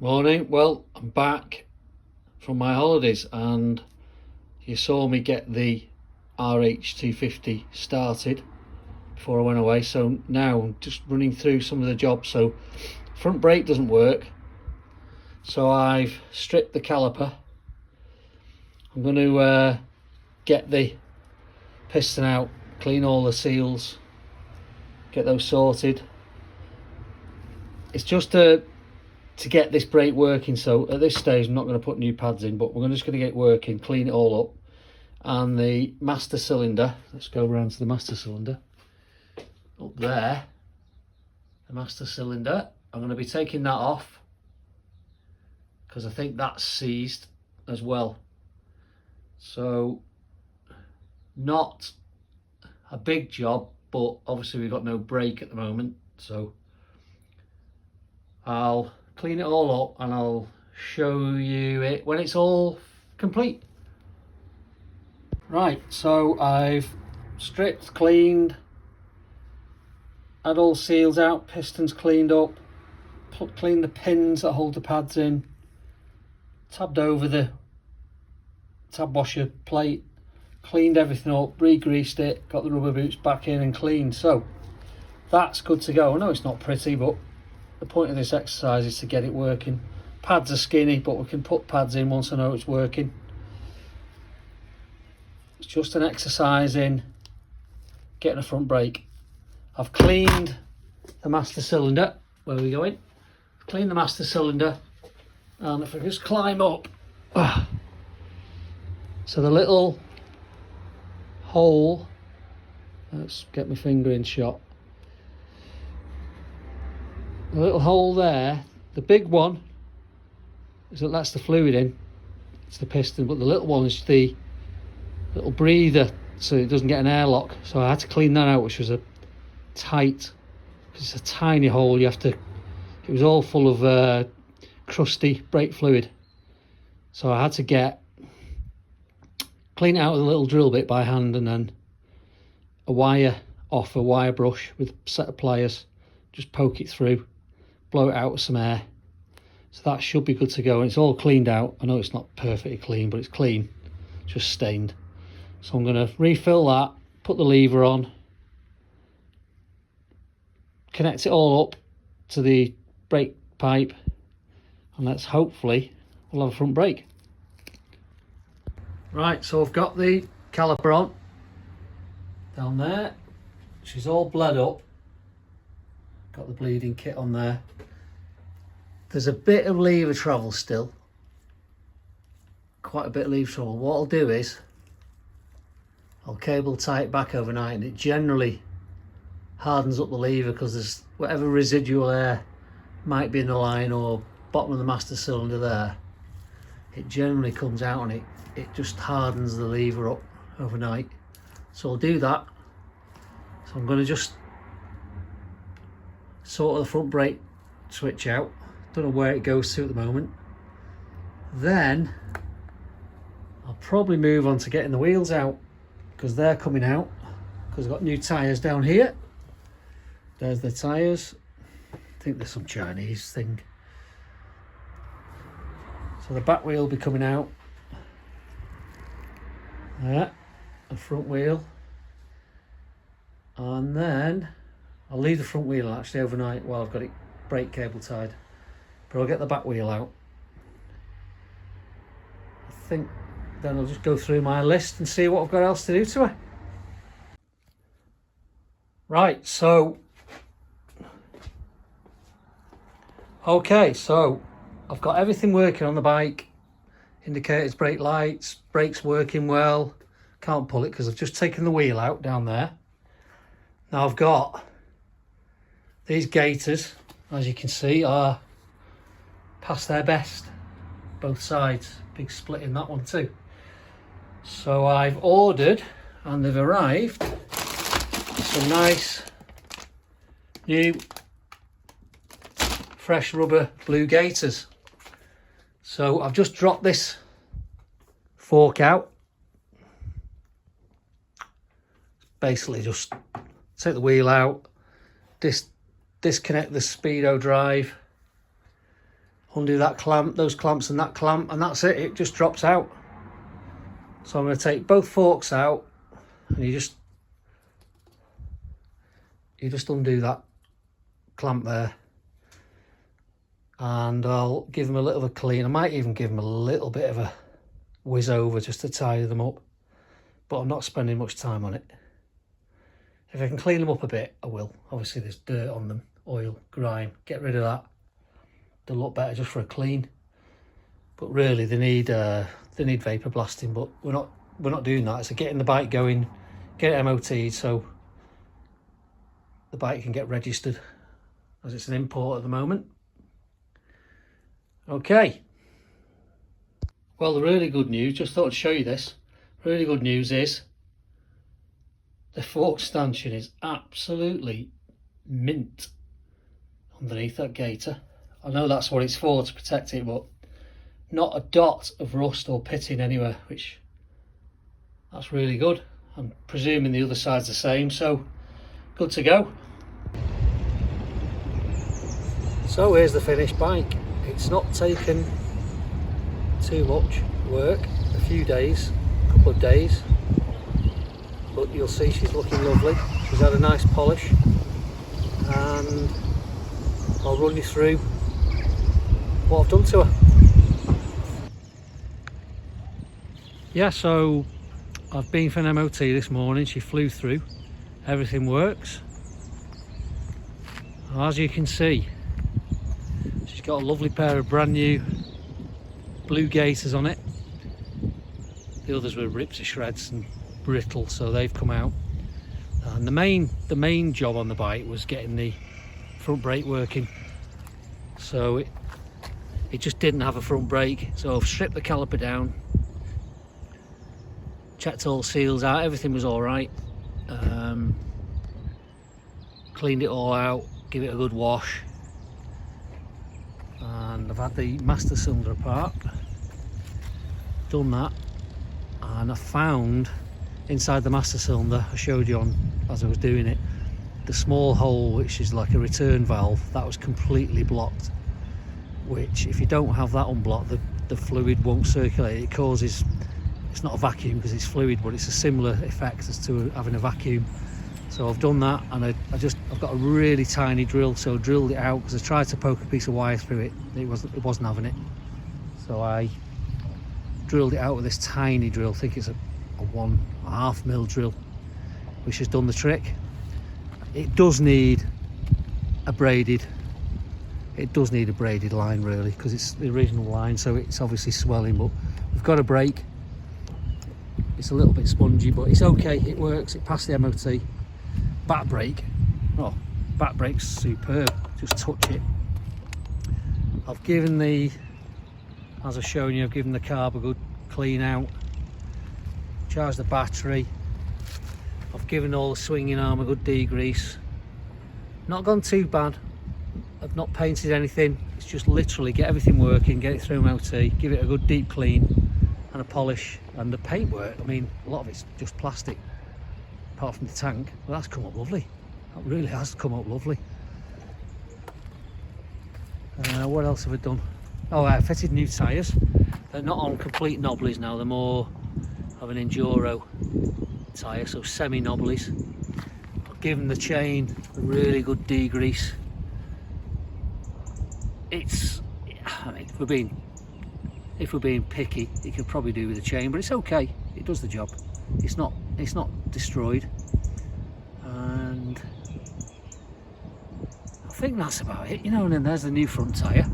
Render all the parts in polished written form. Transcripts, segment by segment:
Morning. Well, I'm back from my holidays and you saw me get the RH250 started before I went away. So now I'm just running through some of the jobs. So front brake doesn't work. So I've stripped the caliper. I'm going to get the piston out, clean all the seals, get those sorted. It's just to get this brake working. So at this stage I'm not going to put new pads in, but we're just going to get it working, clean it all up. And the master cylinder, let's go around to the master cylinder up there. The master cylinder, I'm going to be taking that off because I think that's seized as well. So not a big job, but obviously we've got no brake at the moment, so I'll clean it all up and I'll show you it when it's all complete. Right, so I've stripped, cleaned, had all seals out, pistons cleaned up, cleaned the pins that hold the pads in, tabbed over the tab washer plate, cleaned everything up, re-greased it, got the rubber boots back in and cleaned. So that's good to go. I know it's not pretty, but the point of this exercise is to get it working. Pads are skinny, but we can put pads in once I know it's working. It's just an exercise in getting a front brake. I've cleaned the master cylinder. Where are we going? Cleaned the master cylinder, and if I just climb up, so the little hole, let's get my finger in shot. The little hole there, the big one is that lets the fluid in, it's the piston, but the little one is the little breather so it doesn't get an airlock. So I had to clean that out, which was a tight, it's a tiny hole. You have to, it was all full of crusty brake fluid, so I had to clean it out with a little drill bit by hand, and then a wire brush with a set of pliers, just poke it through, blow it out with some air. So that should be good to go, and it's all cleaned out. I know it's not perfectly clean, but it's clean, just stained. So I'm going to refill that, put the lever on, connect it all up to the brake pipe, and let's hopefully we'll have a front brake. Right, so I've got the caliper on down there. She's all bled up. Got the bleeding kit on there. There's a bit of lever travel still. Quite a bit of lever travel. What I'll do is I'll cable tie it back overnight, and it generally hardens up the lever because there's whatever residual air might be in the line or bottom of the master cylinder there. It generally comes out and it just hardens the lever up overnight. So I'll do that. So I'm going to just sort the front brake switch out. Don't know where it goes to at the moment. Then I'll probably move on to getting the wheels out, because they're coming out, because I've got new tyres down here. There's the tyres. I think there's some Chinese thing. So the back wheel will be coming out. There, the front wheel. And then I'll leave the front wheel actually overnight while I've got it brake cable tied. But I'll get the back wheel out. I think then I'll just go through my list and see what I've got else to do to her. Right, so okay, so I've got everything working on the bike. Indicators, brake lights, brakes working well. Can't pull it because I've just taken the wheel out down there. Now I've got these gaiters, as you can see, are past their best. Both sides, big split in that one too. So I've ordered, and they've arrived, some nice new fresh rubber blue gaiters. So I've just dropped this fork out. Basically just take the wheel out, disconnect the speedo drive, undo that clamp, those clamps and that clamp, and that's it. It just drops out. So I'm going to take both forks out, and you just undo that clamp there, and I'll give them a little bit of a clean. I might even give them a little bit of a whiz over just to tidy them up, but I'm not spending much time on it. If I can clean them up a bit, I will. Obviously there's dirt on them, oil, grime, get rid of that. They'll look better just for a clean, but really they need vapor blasting, but we're not doing that. So getting the bike going, get it MOT'd so the bike can get registered, as it's an import at the moment. Okay, well, the really good news, just thought I'd show you this. Really good news is the fork stanchion is absolutely mint underneath that gaiter. I know that's what it's for, to protect it, but not a dot of rust or pitting anywhere, which that's really good. I'm presuming the other side's the same, so good to go. So here's the finished bike. It's not taken too much work, a few days, a couple of days, but you'll see she's looking lovely. She's had a nice polish, and I'll run you through what I've done to her. Yeah, so I've been for an MOT this morning. She flew through, everything works. As you can see, she's got a lovely pair of brand new blue gaiters on it. The others were ripped to shreds and brittle, so they've come out. And the main job on the bike was getting the front brake working. So it just didn't have a front brake, so I've stripped the caliper down, checked all the seals out, everything was all right. Cleaned it all out, give it a good wash, and I've had the master cylinder apart, done that, and I found inside the master cylinder, I showed you on as I was doing it, the small hole which is like a return valve, that was completely blocked, which if you don't have that unblocked, the fluid won't circulate. It causes, it's not a vacuum because it's fluid, but it's a similar effect as to having a vacuum. So I've done that, and I've got a really tiny drill, so I drilled it out because I tried to poke a piece of wire through it. It wasn't having it. So I drilled it out with this tiny drill. I think it's a 1.5 mil drill, which has done the trick. It does need a braided line really, because it's the original line, so it's obviously swelling, but we've got a brake. It's a little bit spongy, but it's okay, it works, it passed the MOT. Back brake, oh, back brake's superb, just touch it. I've given as I've shown you, I've given the carb a good clean out, charged the battery, I've given all the swinging arm a good degrease. Not gone too bad, I've not painted anything, it's just literally get everything working, get it through MOT, give it a good deep clean and a polish. And the paintwork, I mean, a lot of it's just plastic apart from the tank. Well, that's come up lovely, that really has come up lovely. What else have I done? Oh, I fitted new tyres. They're not on complete knobblies now, they're more of an enduro tyre, so semi knobblies. I've given the chain a really good degrease. I mean, if we're being picky, it could probably do with the chain, but it's okay, it does the job. It's not destroyed. And I think that's about it, you know. And then there's the new front tyre,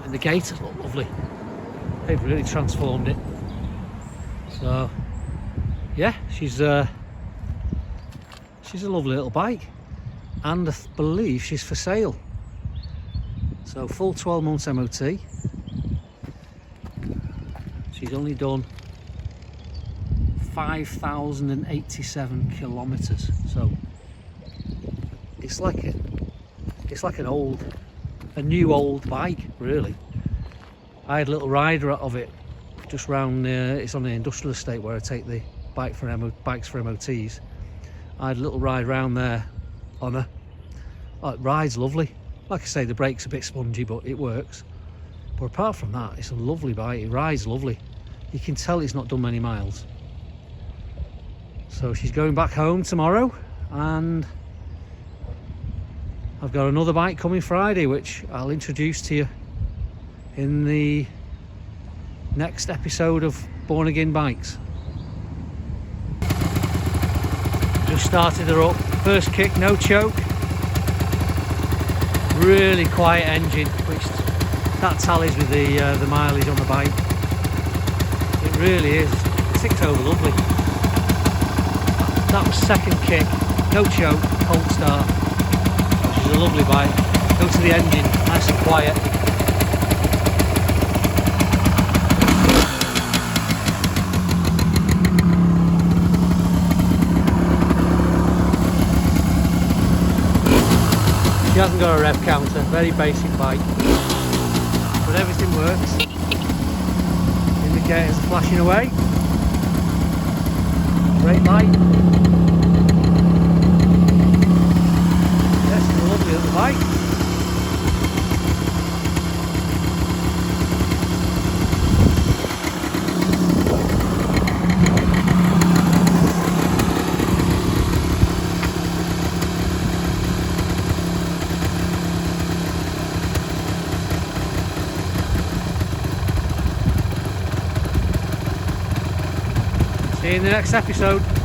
and the gaiters look lovely. They've really transformed it. So yeah, she's a lovely little bike, and I believe she's for sale. So full 12 months MOT. She's only done 5,087 kilometers, so it's like a new old bike really. I had a little ride of it just round it's on the industrial estate where I take the bikes for MOTs. I had a little ride round there on her. Oh, it rides lovely. Like I say, the brake's a bit spongy, but it works. But apart from that, it's a lovely bike. It rides lovely. You can tell it's not done many miles. So she's going back home tomorrow, and I've got another bike coming Friday, which I'll introduce to you in the next episode of Born Again Bikes. Just started her up. First kick, no choke. Really quiet engine, which that tallies with the mileage on the bike. It really is. It ticks over lovely. That was second kick, no choke, cold start. Which is a lovely bike. Go to the engine, nice and quiet. She hasn't got a rev counter, very basic bike, but everything works. Indicators are flashing away. Brake light. Yes, it's a lovely little bike. See you in the next episode.